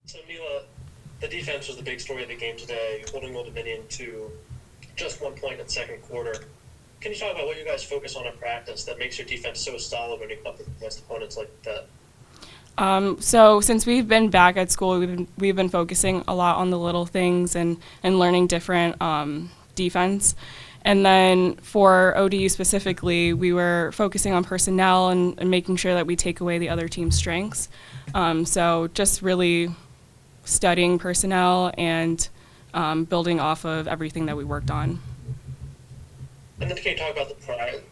So, Mila, the defense was the big story of the game today, holding Old Dominion to just 1 point in the second quarter. Can you talk about what you guys focus on in practice that makes your defense so solid when you come up against opponents like that? So since we've been back at school, we've been focusing a lot on the little things and learning different defense. And then for ODU specifically, we were focusing on personnel and making sure that we take away the other team's strengths. So just really studying personnel and building off of everything that we worked on. And then can you talk about the pride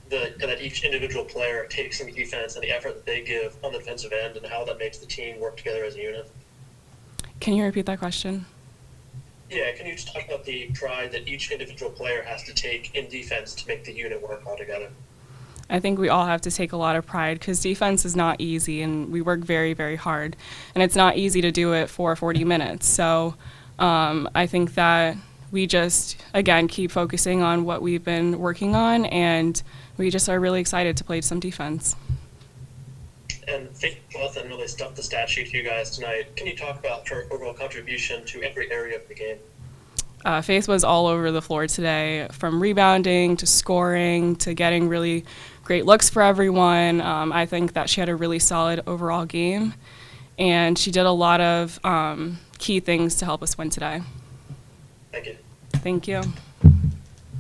that each individual player takes in the defense and the effort that they give on the defensive end and how that makes the team work together as a unit? Can you repeat that question? Yeah, can you just talk about the pride that each individual player has to take in defense to make the unit work all together? I think we all have to take a lot of pride because defense is not easy and we work very, very hard. And it's not easy to do it for 40 minutes. So I think that we just, again, keep focusing on what we've been working on, and we just are really excited to play some defense. And Faith Bluffton really stuffed the stat sheet for you guys tonight. Can you talk about her overall contribution to every area of the game? Faith was all over the floor today, from rebounding to scoring to getting really great looks for everyone. I think that she had a really solid overall game, and she did a lot of key things to help us win today. Thank you. Thank you.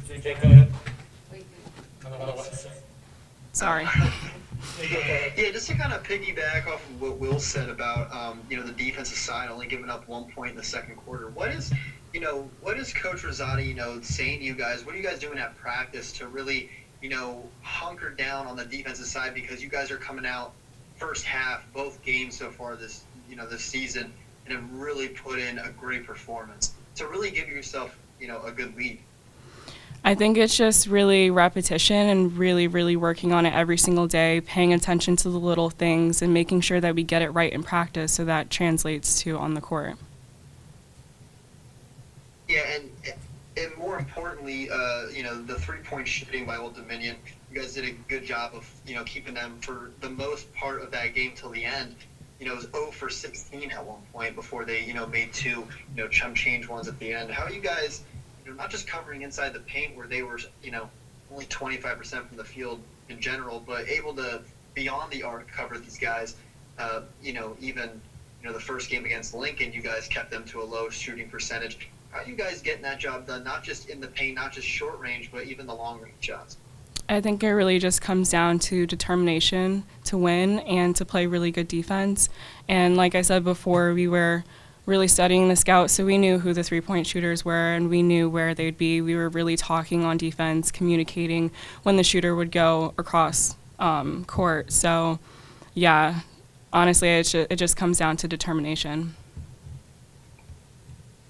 Jake, go ahead. Sorry. Yeah, just to kind of piggyback off of what Will said about the defensive side only giving up 1 point in the second quarter. What is Coach Rosati saying to you guys? What are you guys doing at practice to really hunker down on the defensive side, because you guys are coming out first half both games so far this season and have really put in a great performance to really give yourself a good lead? I think it's just really repetition and really, really working on it every single day, paying attention to the little things and making sure that we get it right in practice so that translates to on the court. Yeah, and more importantly, the 3-point shooting by Old Dominion, you guys did a good job of, keeping them for the most part of that game till the end. It was 0 for 16 at one point before they, made two, chump change ones at the end. How are you guys, not just covering inside the paint where they were, only 25% from the field in general, but able to, beyond the arc, cover these guys? Even, the first game against Lincoln, you guys kept them to a low shooting percentage. How are you guys getting that job done, not just in the paint, not just short range, but even the long range shots? I think it really just comes down to determination to win and to play really good defense. And like I said before, we were really studying the scouts, so we knew who the 3-point shooters were and we knew where they'd be. We were really talking on defense, communicating when the shooter would go across court. So, yeah, honestly, it just comes down to determination.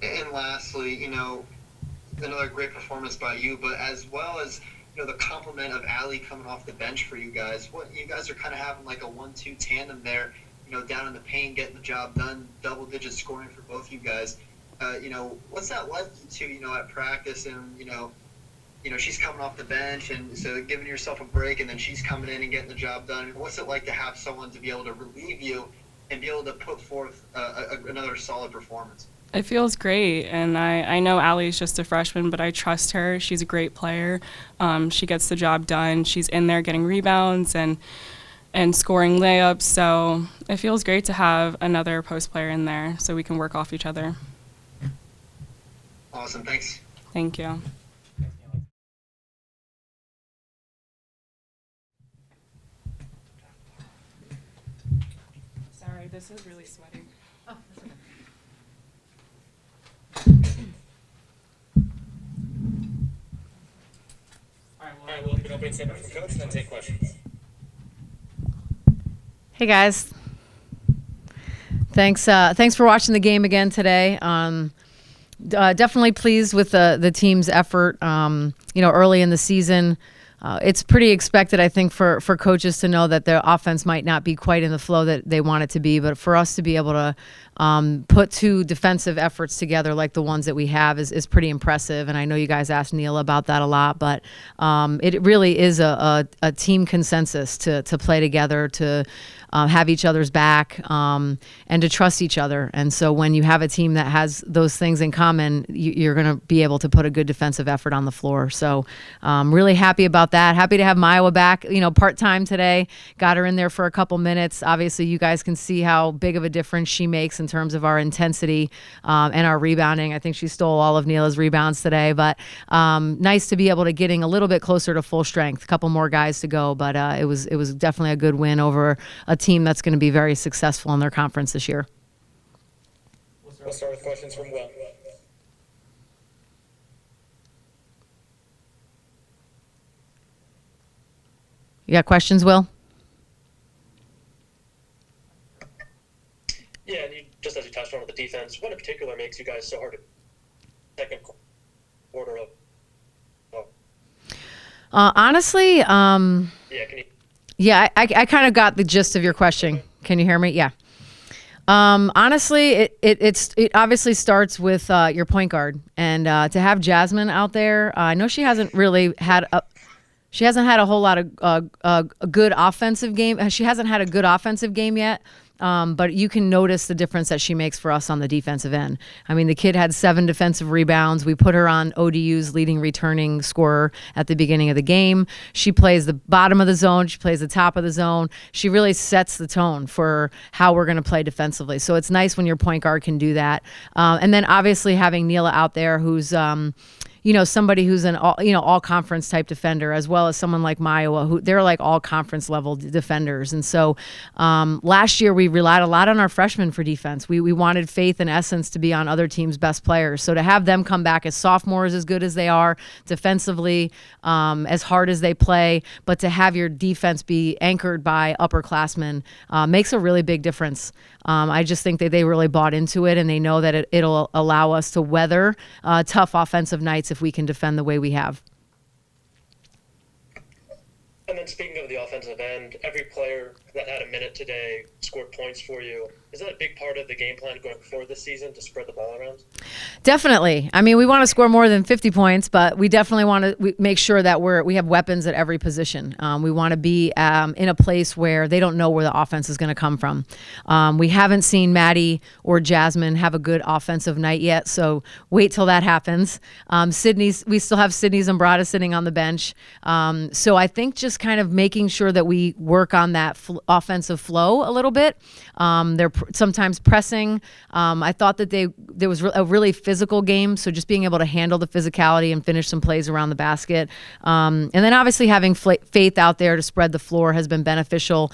And lastly, another great performance by you, but as well as the compliment of Allie coming off the bench for you guys. What you guys are kind of having like a 1-2 tandem there, down in the paint, getting the job done, double-digit scoring for both you guys. What's that like to at practice, and she's coming off the bench, and so giving yourself a break, and then she's coming in and getting the job done. What's it like to have someone to be able to relieve you and be able to put forth another solid performance? It feels great, and I know Allie's just a freshman, but I trust her. She's a great player. She gets the job done. She's in there getting rebounds and scoring layups, so it feels great to have another post player in there so we can work off each other. Awesome, thanks. Thank you. Sorry, this is really sweaty. Oh, that's okay. All right, we'll open opening statement from Coach and then take questions. Hey guys, thanks for watching the game again today. Definitely pleased with the team's effort. Early in the season, it's pretty expected, I think, for coaches to know that their offense might not be quite in the flow that they want it to be, but for us to be able to put two defensive efforts together like the ones that we have is pretty impressive. And I know you guys asked Neil about that a lot, but it really is a team consensus to play together, to have each other's back, and to trust each other. And so when you have a team that has those things in common, you're going to be able to put a good defensive effort on the floor. So really happy about that. Happy to have Maiwa back, part-time today. Got her in there for a couple minutes. Obviously, you guys can see how big of a difference she makes in terms of our intensity and our rebounding. I think she stole all of Neela's rebounds today, but nice to be able to getting a little bit closer to full strength. A couple more guys to go, but it was definitely a good win over a team that's going to be very successful in their conference this year. We'll start with questions from Will. You got questions, Will? Yeah, and just as you touched on with the defense, what in particular makes you guys so hard to second quarter of? Honestly, Yeah, can you? yeah, I kind of got the gist of your question. Can you hear me? Yeah. Honestly, it obviously starts with your point guard, and to have Jasmine out there, I know she hasn't really had a whole lot of a good offensive game. She hasn't had a good offensive game yet. But you can notice the difference that she makes for us on the defensive end. I mean, the kid had 7 defensive rebounds. We put her on ODU's leading returning scorer at the beginning of the game. She plays the bottom of the zone. She plays the top of the zone. She really sets the tone for how we're going to play defensively. So it's nice when your point guard can do that. And then obviously having Neela out there who's somebody who's an all conference type defender, as well as someone like Maiwa, who they're like all conference level defenders. And so last year we relied a lot on our freshmen for defense. We wanted Faith and Essence to be on other teams' best players. So to have them come back as sophomores, as good as they are defensively, as hard as they play, but to have your defense be anchored by upperclassmen makes a really big difference. I just think that they really bought into it, and they know that it'll allow us to weather tough offensive nights if we can defend the way we have. And then speaking of the offensive end, every player that had a minute today scored points for you. Is that a big part of the game plan going forward this season, to spread the ball around? Definitely. I mean, we want to score more than 50 points, but we definitely want to make sure that we have weapons at every position. We want to be in a place where they don't know where the offense is going to come from. We haven't seen Maddie or Jasmine have a good offensive night yet, so wait till that happens. We still have Sydney Zambrata sitting on the bench. So I think just kind of making sure that we work on that offensive flow a little bit. They're sometimes pressing. I thought that there was a really physical game, so just being able to handle the physicality and finish some plays around the basket. And then obviously having Faith out there to spread the floor has been beneficial.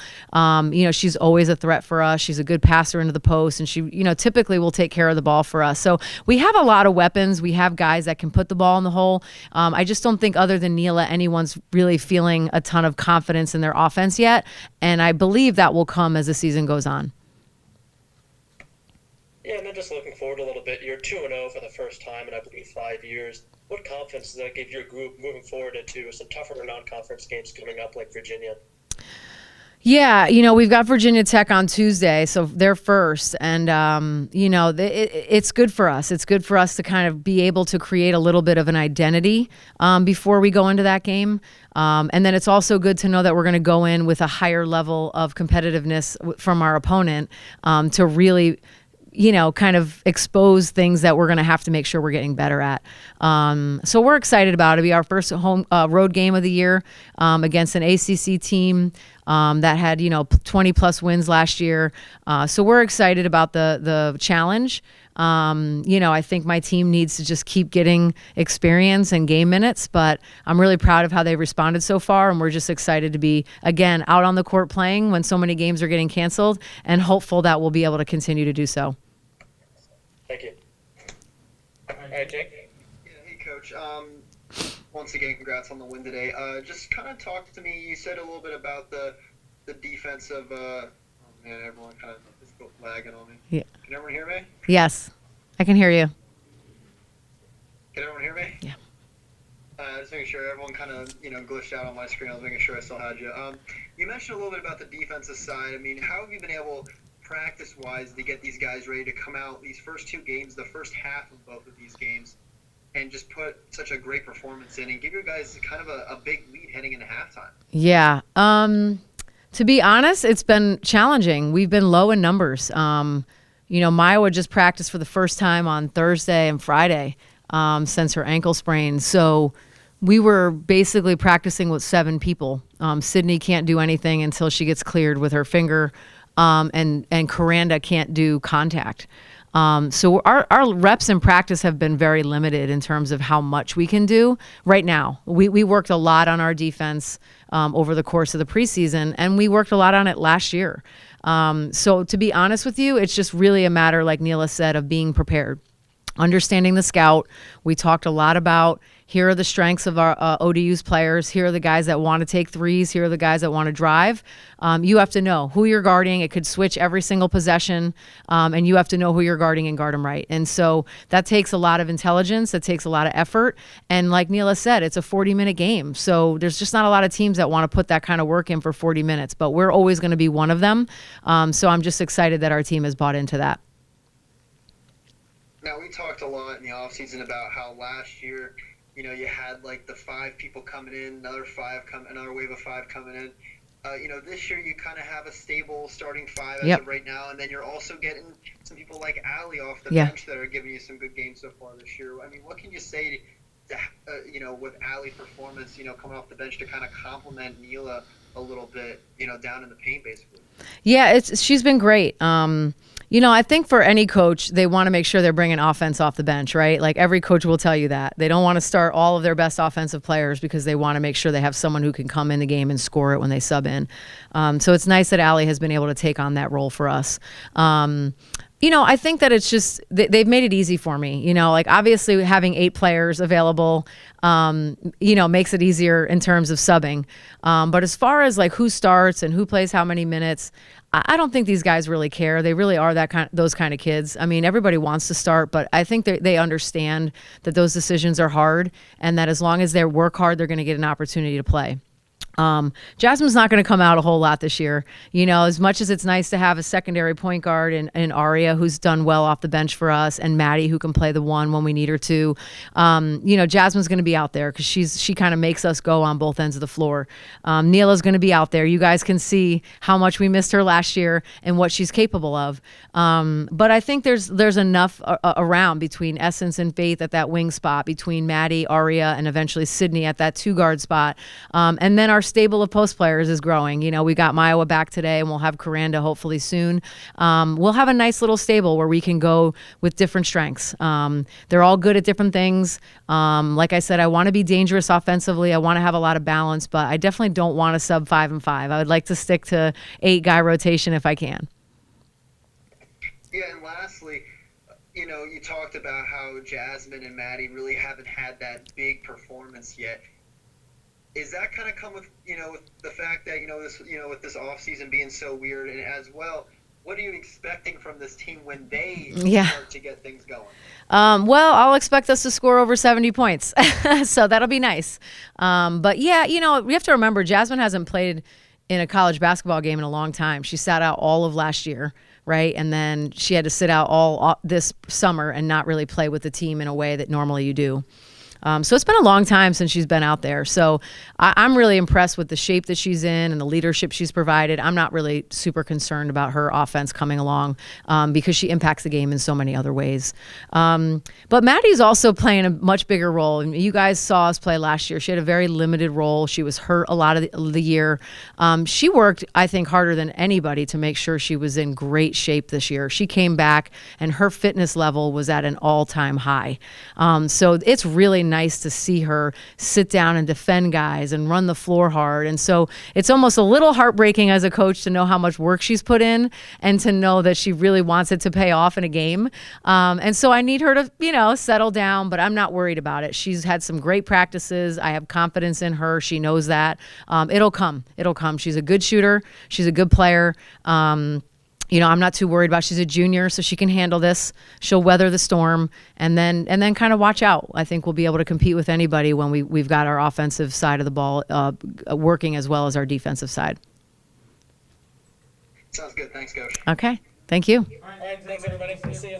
She's always a threat for us. She's a good passer into the post, and she typically will take care of the ball for us. So we have a lot of weapons. We have guys that can put the ball in the hole. I just don't think, other than Neela, anyone's really feeling a ton of confidence in their offense yet, and I believe that will come as the season goes on. Yeah, and then just looking forward a little bit, you're 2-0 for the first time in, I believe, 5 years. What confidence does that give your group moving forward into some tougher non-conference games coming up, like Virginia? Yeah, we've got Virginia Tech on Tuesday, so they're first. And, it's good for us. It's good for us to kind of be able to create a little bit of an identity before we go into that game. And then it's also good to know that we're going to go in with a higher level of competitiveness from our opponent to really kind of expose things that we're going to have to make sure we're getting better at. So we're excited about it. It'll be our first home road game of the year against an ACC team that had 20 plus wins last year. So we're excited about the challenge. I think my team needs to just keep getting experience and game minutes, but I'm really proud of how they've responded so far, and we're just excited to be, again, out on the court playing when so many games are getting canceled, and hopeful that we'll be able to continue to do so. Thank you. All right, Jake. Yeah, hey, Coach. Once again, congrats on the win today. Just kind of talk to me. You said a little bit about the defensive. Oh man, everyone kind of is lagging on me. Yeah. Can everyone hear me? Yes, I can hear you. Can everyone hear me? Yeah. Just making sure everyone kind of glitched out on my screen. I was making sure I still had you. You mentioned a little bit about the defensive side. I mean, how have you been able practice-wise to get these guys ready to come out these first two games, the first half of both of these games, and just put such a great performance in and give your guys kind of a big lead heading into halftime? Yeah. To be honest, it's been challenging. We've been low in numbers. Maya just practiced for the first time on Thursday and Friday since her ankle sprain. So we were basically practicing with 7 people. Sydney can't do anything until she gets cleared with her finger, and Coranda can't do contact. So our reps in practice have been very limited in terms of how much we can do right now. We worked a lot on our defense over the course of the preseason, and we worked a lot on it last year. So to be honest with you, it's just really a matter, like Neela said, of being prepared. Understanding the scout. We talked a lot about, here are the strengths of our ODU's players. Here are the guys that want to take threes. Here are the guys that want to drive. You have to know who you're guarding. It could switch every single possession, and you have to know who you're guarding and guard them right. And so that takes a lot of intelligence. That takes a lot of effort. And like Neela said, it's a 40-minute game. So there's just not a lot of teams that want to put that kind of work in for 40 minutes. But we're always going to be one of them. So I'm just excited that our team has bought into that. Now, we talked a lot in the offseason about how last year, you had like the 5 people coming in, another wave of 5 coming in. This year you kind of have a stable starting 5 as of right now, and then you're also getting some people like Allie off the bench that are giving you some good games so far this year. I mean, what can you say to with Allie's performance, coming off the bench to kind of complement Neela a little bit, down in the paint basically? Yeah, she's been great. I think for any coach, they want to make sure they're bringing offense off the bench, right? Like every coach will tell you that. They don't want to start all of their best offensive players because they want to make sure they have someone who can come in the game and score it when they sub in. So it's nice that Allie has been able to take on that role for us. I think that it's just, they've made it easy for me. Like obviously having 8 players available, makes it easier in terms of subbing. But as far as like who starts and who plays how many minutes, I don't think these guys really care. They really are those kind of kids. I mean, everybody wants to start, but I think they understand that those decisions are hard, and that as long as they work hard, they're going to get an opportunity to play. Jasmine's not going to come out a whole lot this year. As much as it's nice to have a secondary point guard and Aria, who's done well off the bench for us, and Maddie, who can play the 1 when we need her to. Jasmine's going to be out there because she kind of makes us go on both ends of the floor. Neela's going to be out there. You guys can see how much we missed her last year and what she's capable of. But I think there's enough around between Essence and Faith at that wing spot, between Maddie, Aria, and eventually Sydney at that 2-guard spot. And then our stable of post players is growing. We got Maya back today, and we'll have Coranda hopefully soon. We'll have a nice little stable where we can go with different strengths. They're all good at different things. Like I said, I want to be dangerous offensively. I want to have a lot of balance, but I definitely don't want to sub 5 and 5. I would like to stick to 8-guy rotation if I can. Yeah, and lastly, you talked about how Jasmine and Maddie really haven't had that big performance yet. Is that kind of come with, with the fact that, with this offseason being so weird, and as well, what are you expecting from this team when they start to get things going? Well, I'll expect us to score over 70 points. So that'll be nice. But yeah, we have to remember Jasmine hasn't played in a college basketball game in a long time. She sat out all of last year, right? And then she had to sit out all this summer and not really play with the team in a way that normally you do. So it's been a long time since she's been out there. So I'm really impressed with the shape that she's in and the leadership she's provided. I'm not really super concerned about her offense coming along because she impacts the game in so many other ways. But Maddie's also playing a much bigger role. And you guys saw us play last year. She had a very limited role. She was hurt a lot of the year. She worked, I think, harder than anybody to make sure she was in great shape this year. She came back, and her fitness level was at an all-time high. So it's really nice to see her sit down and defend guys and run the floor hard. And so it's almost a little heartbreaking as a coach to know how much work she's put in and to know that she really wants it to pay off in a game. And so I need her to, settle down, but I'm not worried about it. She's had some great practices. I have confidence in her. She knows that. It'll come. She's a good shooter. She's a good player. I'm not too worried about. She's a junior, so she can handle this. She'll weather the storm, and then kind of watch out. I think we'll be able to compete with anybody when we've got our offensive side of the ball working as well as our defensive side. Sounds good. Thanks, Coach. Okay. Thank you. All right, thanks everybody. We'll see you.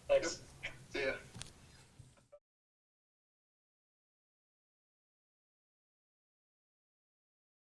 Thanks.